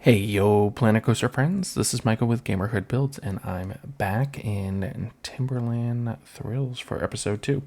Hey yo, Planet Coaster friends, this is Michael with Gamerhood Builds, and I'm back in Timberline Thrills for episode 2.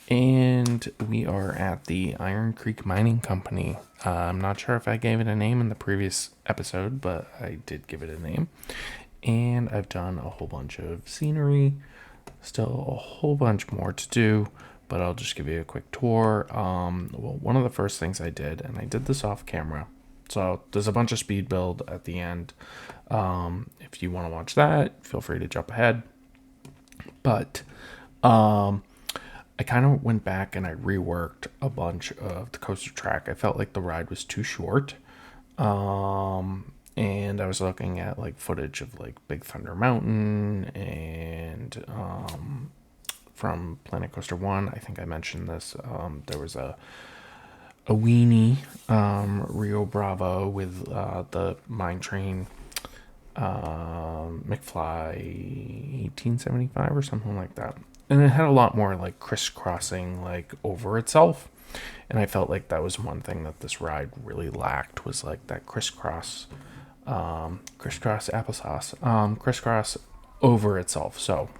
And we are at the Iron Creek Mining Company. I'm not sure if I gave it a name in the previous episode, but I did give it a name. And I've done a whole bunch of scenery, still a whole bunch more to do, but I'll just give you a quick tour. Well, one of the first things I did, and I did this off camera, so there's a bunch of speed build at the end. If you want to watch that, feel free to jump ahead. But I kind of went back and I reworked a bunch of the coaster track. I felt like the ride was too short. And I was looking at like footage of like Big Thunder Mountain and from Planet Coaster 1. I think I mentioned this. There was a weenie Rio Bravo with the mine train McFly 1875 or something like that, and it had a lot more like crisscrossing like over itself, and I felt like that was one thing that this ride really lacked, was like that crisscross applesauce, crisscross over itself. So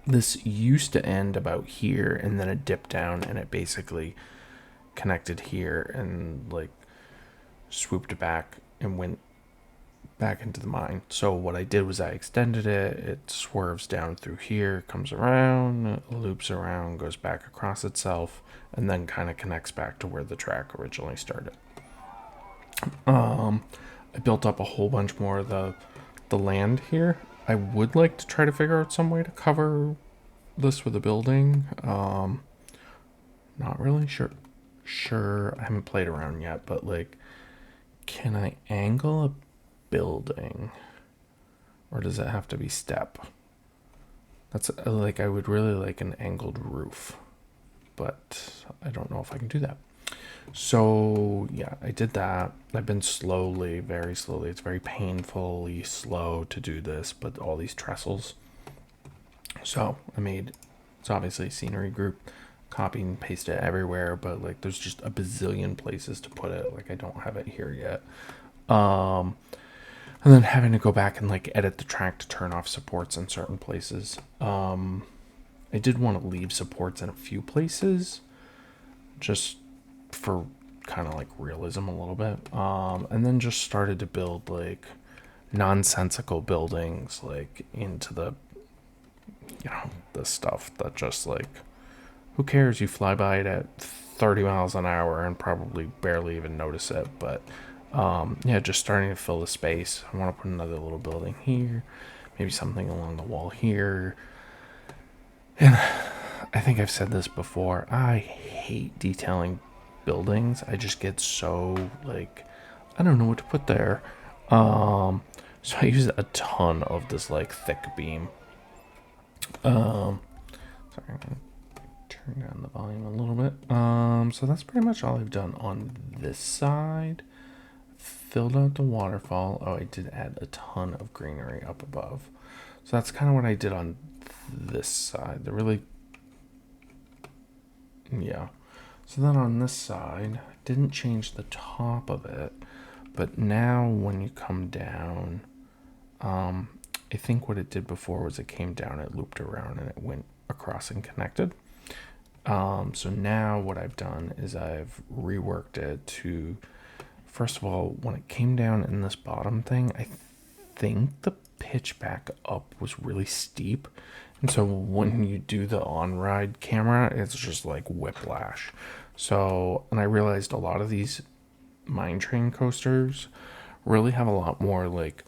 this used to end about here, and then it dipped down, and it basically connected here and like swooped back and went back into the mine. So what I did was I extended it. It swerves down through here, comes around, loops around, goes back across itself, and then kind of connects back to where the track originally started. I built up a whole bunch more of the land here. I would like to try to figure out some way to cover this with a building. Not really sure. I haven't played around yet, but like, can I angle a building, or does it have to be step? That's like, I would really like an angled roof, but I don't know if I can do that. So yeah, I did that. I've been very slowly, it's very painfully slow to do this, but all these trestles. So it's obviously a scenery group, copy and paste it everywhere, but like there's just a bazillion places to put it. Like I don't have it here yet. And then having to go back and like edit the track to turn off supports in certain places. I did want to leave supports in a few places just for kind of like realism a little bit. And then just started to build like nonsensical buildings like into the the stuff that just like, who cares? You fly by it at 30 miles an hour and probably barely even notice it. But yeah, just starting to fill the space. I want to put another little building here, maybe something along the wall here. And I think I've said this before, I hate detailing buildings. I just get so like, I don't know what to put there. So I use a ton of this like thick beam. Sorry, I'm gonna turn down the volume a little bit. So that's pretty much all I've done on this side. Filled out the waterfall. Oh, I did add a ton of greenery up above. So that's kind of what I did on this side. Yeah. So then on this side, I didn't change the top of it, but now when you come down, I think what it did before was it came down, it looped around, and it went across and connected. So now what I've done is I've reworked it to, first of all, when it came down in this bottom thing, I think the pitch back up was really steep. And so when you do the on-ride camera, it's just like whiplash. So, and I realized a lot of these mine train coasters really have a lot more like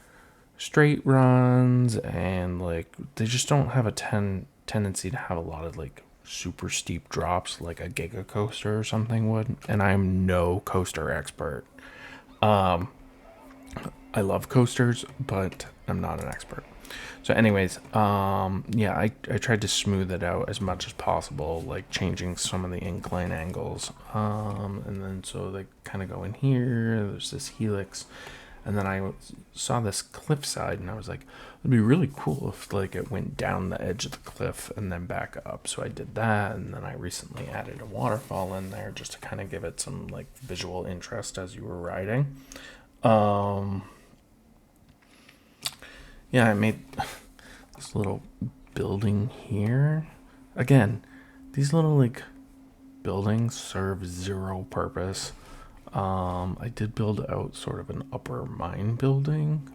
straight runs, and like they just don't have a tendency to have a lot of like super steep drops like a giga coaster or something would. And I'm no coaster expert. I love coasters, but I'm not an expert. So anyways, yeah, I tried to smooth it out as much as possible, like changing some of the incline angles. And then so they kind of go in here, there's this helix. And then I saw this cliffside, and I was like, it'd be really cool if like it went down the edge of the cliff and then back up. So I did that, and then I recently added a waterfall in there just to kind of give it some like visual interest as you were riding. Um, yeah, I made this little building here. Again, these little like buildings serve zero purpose. I did build out sort of an upper mine building.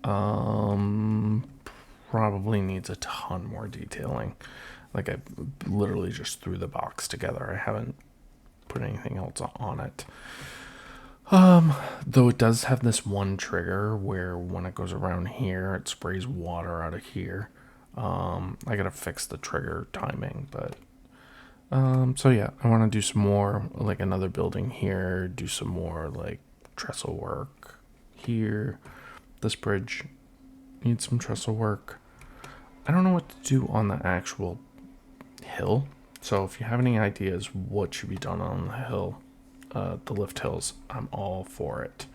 Um, Probably needs a ton more detailing. Like I literally just threw the box together. I haven't put anything else on it. Though it does have this one trigger where when it goes around here, it sprays water out of here. I gotta fix the trigger timing, but so yeah, I want to do some more, like another building here, do some more like trestle work here. This bridge needs some trestle work. I don't know what to do on the actual hill. So if you have any ideas what should be done on the hill, the lift hills, I'm all for it.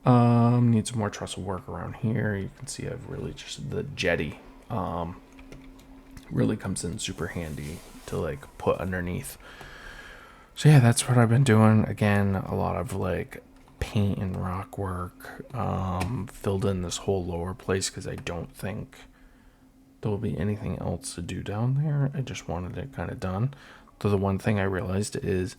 Need some more trestle work around here. You can see I've really just the jetty really comes in super handy to like put underneath. So yeah, that's what I've been doing. Again, a lot of like paint and rock work. Filled in this whole lower place because I don't think there will be anything else to do down there. I just wanted it kind of done. So the one thing I realized is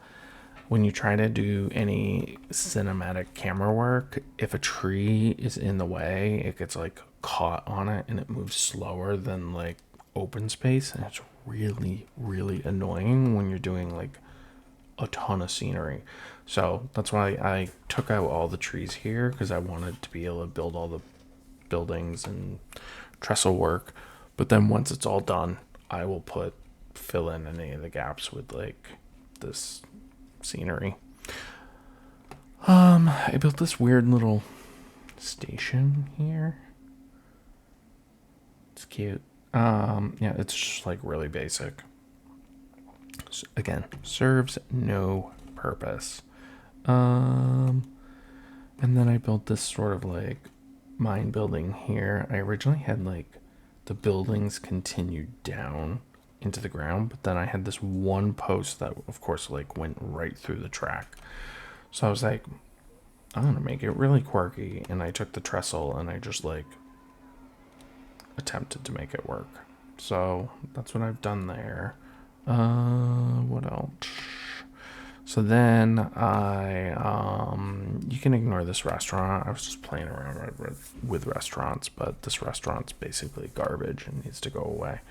when you try to do any cinematic camera work, if a tree is in the way, it gets like caught on it and it moves slower than like open space, and it's really, really annoying when you're doing like a ton of scenery. So that's why I took out all the trees here, because I wanted to be able to build all the buildings and trestle work. But then once it's all done, I will fill in any of the gaps with like this scenery. I built this weird little station here. It's cute. Yeah, it's just like really basic. So, again, serves no purpose. And then I built this sort of like mine building here. I originally had like the buildings continued down into the ground, but then I had this one post that of course like went right through the track. So I was like, I'm gonna make it really quirky, and I took the trestle and I just like attempted to make it work. So that's what I've done there. What else? So then you can ignore this restaurant. I was just playing around with restaurants, but this restaurant's basically garbage and needs to go away.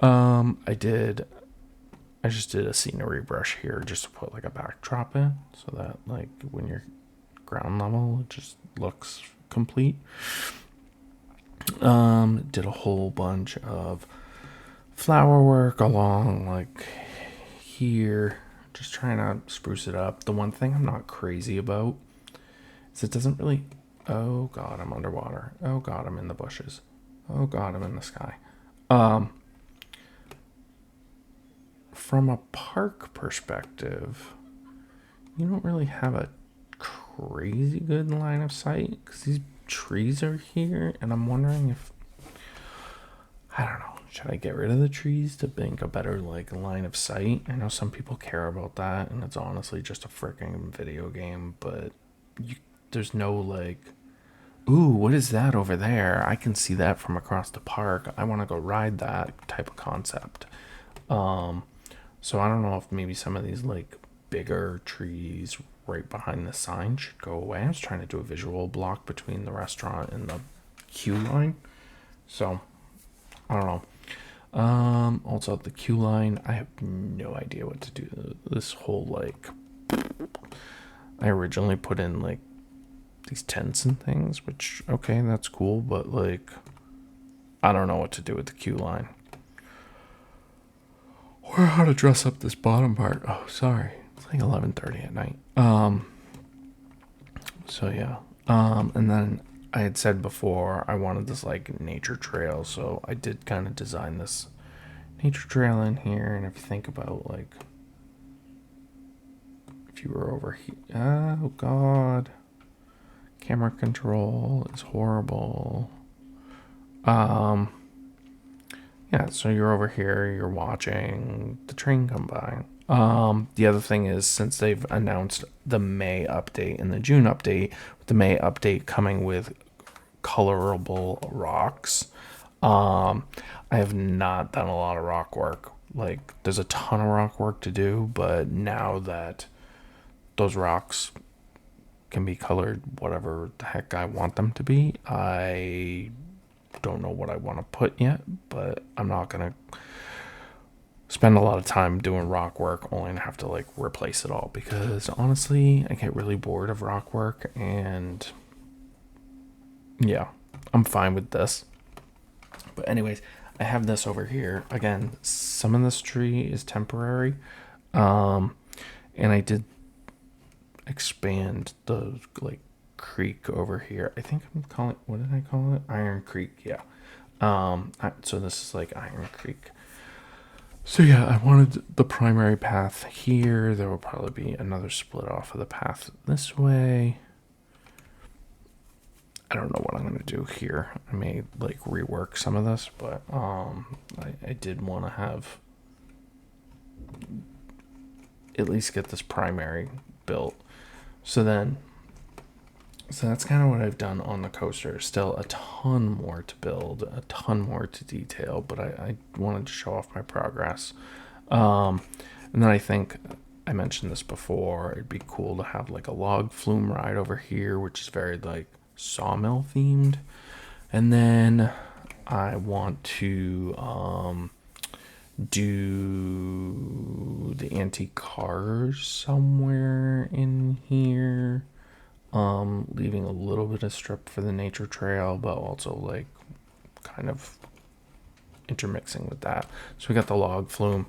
I just did a scenery brush here just to put like a backdrop in, so that like when you're ground level, it just looks complete. Did a whole bunch of flower work along like here, just trying to spruce it up. The one thing I'm not crazy about is it doesn't really. Oh god, I'm underwater. Oh god, I'm in the bushes. Oh god, I'm in the sky. From a park perspective, you don't really have a crazy good line of sight because these trees are here, and I'm wondering if, I don't know, should I get rid of the trees to make a better like line of sight? I know some people care about that, and it's honestly just a freaking video game, but there's no like, ooh, what is that over there? I can see that from across the park. I want to go ride that type of concept. So I don't know if maybe some of these like bigger trees right behind the sign should go away. I was trying to do a visual block between the restaurant and the queue line. So I don't know. Also the queue line, I have no idea what to do. This whole like, I originally put in like these tents and things, which okay, that's cool, but like I don't know what to do with the queue line. Or how to dress up this bottom part. Oh, sorry. It's like 11:30 at night. So yeah. And then I had said before I wanted this like nature trail, so I did kind of design this nature trail in here. And if you think about like, if you were over here, oh god, camera control is horrible. Yeah, so you're over here, you're watching the train come by. The other thing is, since they've announced the May update and the June update, with the May update coming with colorable rocks, I have not done a lot of rock work. Like, there's a ton of rock work to do, but now that those rocks can be colored whatever the heck I want them to be, I don't know what I want to put yet, but I'm not gonna spend a lot of time doing rock work only to have to like replace it all, because honestly I get really bored of rock work. And yeah, I'm fine with this. But anyways, I have this over here again. Some of this tree is temporary, and I did expand the like creek over here. I think I'm calling, what did I call it, Iron Creek. Yeah. So this is like Iron Creek. So yeah, I wanted the primary path here. There will probably be another split off of the path this way. I don't know what I'm gonna do here. I may like rework some of this, but I did want to have at least get this primary built. So that's kind of what I've done on the coaster. Still a ton more to build, a ton more to detail, but I wanted to show off my progress. And then I think I mentioned this before, it'd be cool to have like a log flume ride over here, which is very like sawmill themed. And then I want to do the antique cars somewhere in here. Leaving a little bit of strip for the nature trail, but also like kind of intermixing with that. So we got the log flume.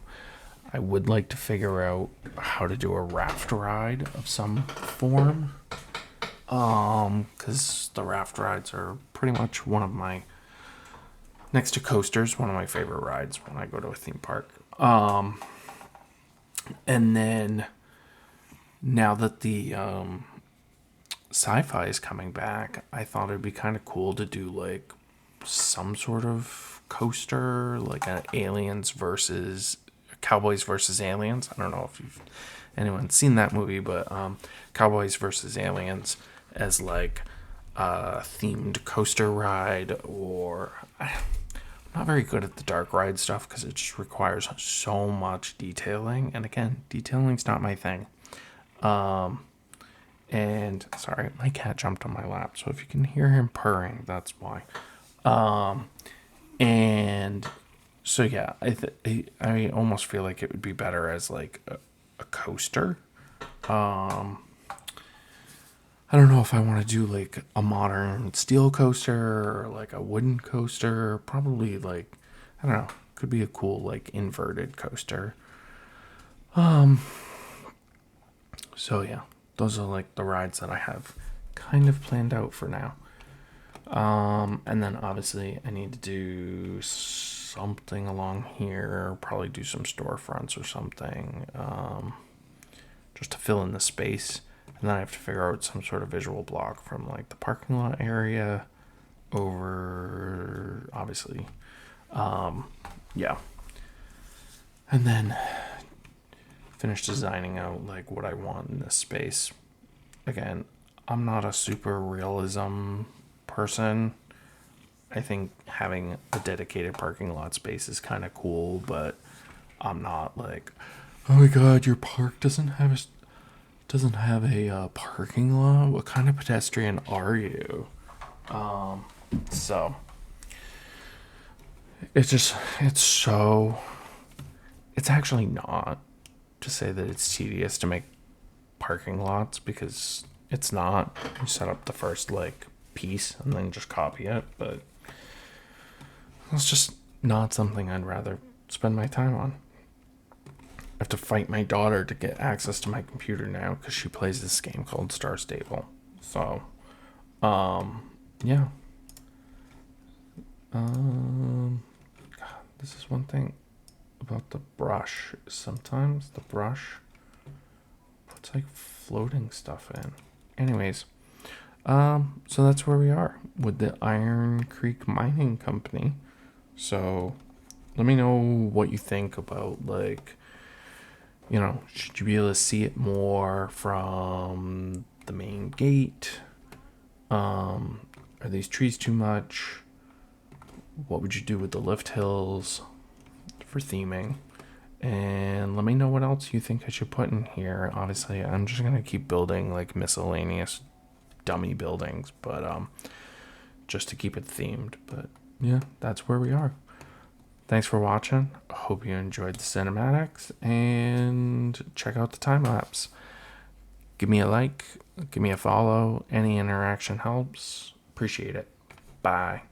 I would like to figure out how to do a raft ride of some form. Because the raft rides are pretty much one of my, next to coasters, one of my favorite rides when I go to a theme park. And then now that the sci-fi is coming back, I thought it'd be kind of cool to do like some sort of coaster, like an aliens versus cowboys versus aliens. I don't know if anyone's seen that movie, but cowboys versus aliens as like a themed coaster ride. Or I'm not very good at the dark ride stuff because it just requires so much detailing, and again, detailing's not my thing. And sorry, my cat jumped on my lap, so if you can hear him purring, that's why. And so yeah, I almost feel like it would be better as like a coaster. I don't know if I want to do like a modern steel coaster or like a wooden coaster. Probably like, I don't know, could be a cool like inverted coaster. So yeah, those are like the rides that I have kind of planned out for now. And then obviously I need to do something along here, probably do some storefronts or something, just to fill in the space. And then I have to figure out some sort of visual block from like the parking lot area over, obviously. Yeah. And then finish designing out like what I want in this space. Again, I'm not a super realism person. I think having a dedicated parking lot space is kind of cool, but I'm not like, oh my god, your park doesn't have a parking lot. What kind of pedestrian are you? So it's actually not to say that it's tedious to make parking lots, because it's not. You set up the first like piece and then just copy it, but it's just not something I'd rather spend my time on. I have to fight my daughter to get access to my computer now because she plays this game called Star Stable. So yeah. God, this is one thing about the brush. Sometimes the brush puts like floating stuff in. Anyways, so that's where we are with the Iron Creek Mining Company. So let me know what you think about like, should you be able to see it more from the main gate? Are these trees too much? What would you do with the lift hills for theming? And let me know what else you think I should put in here. Obviously, I'm just going to keep building like miscellaneous dummy buildings, but just to keep it themed. But yeah, that's where we are. Thanks for watching. I hope you enjoyed the cinematics, and check out the time lapse. Give me a like, give me a follow. Any interaction helps. Appreciate it. Bye.